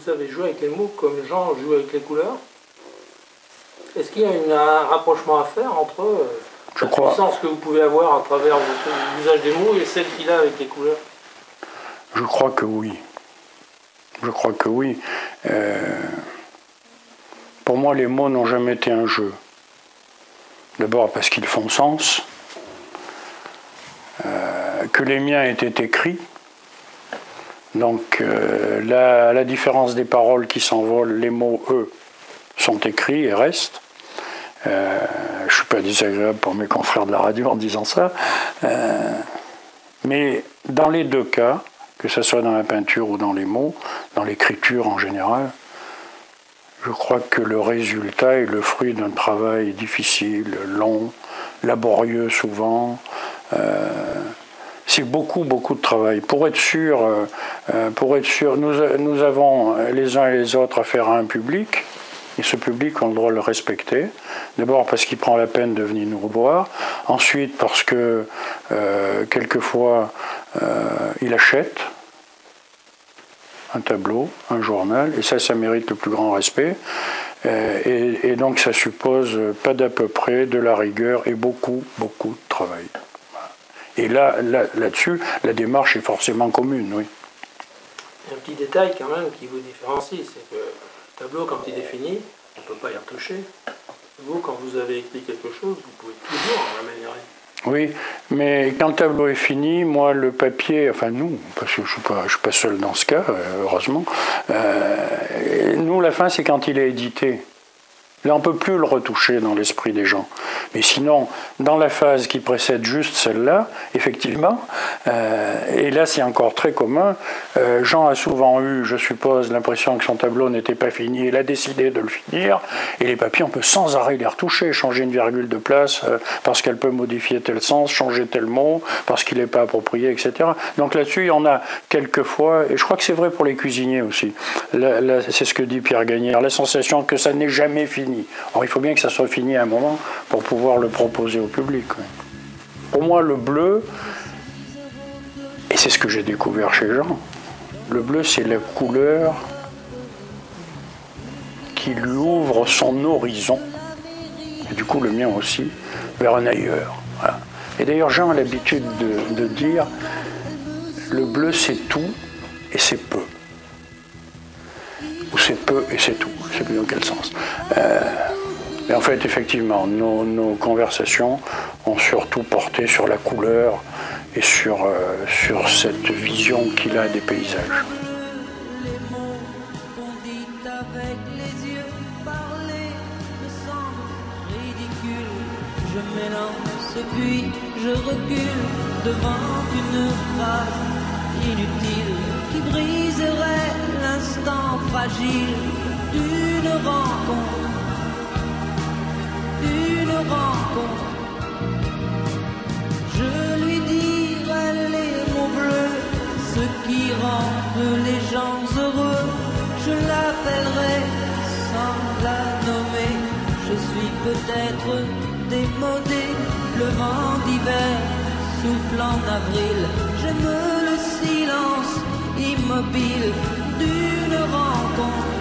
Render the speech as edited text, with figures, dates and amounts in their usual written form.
vous avez joué avec les mots comme Jean joue avec les couleurs. Est-ce qu'il y a un rapprochement à faire entre la puissance que vous pouvez avoir à travers l'usage des mots et celle qu'il a avec les couleurs? Je crois que oui. Je crois que oui. Pour moi, les mots n'ont jamais été un jeu. D'abord parce qu'ils font sens. Que les miens étaient écrits. Donc, à la différence des paroles qui s'envolent, les mots, eux, sont écrits et restent. Je ne suis pas désagréable pour mes confrères de la radio en disant ça. Mais dans les deux cas, que ce soit dans la peinture ou dans les mots, dans l'écriture en général, je crois que le résultat est le fruit d'un travail difficile, long, laborieux souvent. C'est beaucoup de travail. Pour être sûr, nous avons les uns et les autres affaire à un public, et ce public, on doit le respecter. D'abord parce qu'il prend la peine de venir nous revoir. Ensuite parce que, quelquefois, il achète un tableau, un journal, et ça mérite le plus grand respect. Et donc ça suppose pas d'à peu près, de la rigueur et beaucoup de travail. Et là-dessus, la démarche est forcément commune, oui. Un petit détail quand même qui vous différencie, c'est que le tableau, quand il est fini, on ne peut pas y retoucher. Vous, quand vous avez écrit quelque chose, vous pouvez toujours l'améliorer. Oui, mais quand le tableau est fini, moi, le papier, enfin nous, parce que je ne suis pas seul dans ce cas, heureusement, nous, la fin, c'est quand il est édité. Là, on ne peut plus le retoucher dans l'esprit des gens. Mais sinon, dans la phase qui précède juste celle-là, effectivement, et là c'est encore très commun, Jean a souvent eu, je suppose, l'impression que son tableau n'était pas fini, il a décidé de le finir, et les papiers, on peut sans arrêt les retoucher, changer une virgule de place, parce qu'elle peut modifier tel sens, changer tel mot, parce qu'il n'est pas approprié, etc. Donc là-dessus, il y en a quelquefois, et je crois que c'est vrai pour les cuisiniers aussi, c'est ce que dit Pierre Gagnère, la sensation que ça n'est jamais fini. Alors, il faut bien que ça soit fini à un moment pour pouvoir le proposer au public. Pour moi, le bleu, et c'est ce que j'ai découvert chez Jean, le bleu, c'est la couleur qui lui ouvre son horizon, et du coup le mien aussi, vers un ailleurs. Voilà. Et d'ailleurs, Jean a l'habitude de dire, le bleu, c'est tout et c'est peu. Ou c'est peu et c'est tout, je ne sais plus dans quel sens. Mais en fait, effectivement, nos conversations ont surtout porté sur la couleur et sur cette vision qu'il a des paysages. Les mots qu'on dit avec les yeux, parler me semble ridicule. Je m'élance puis je recule devant une phrase inutile qui briserait l'instant fragile d'une rencontre. Je lui dirai les mots bleus, ce qui rend les gens heureux. Je l'appellerai sans la nommer. Je suis peut-être démodé, le vent d'hiver souffle en avril. J'aime le silence immobile d'une rencontre.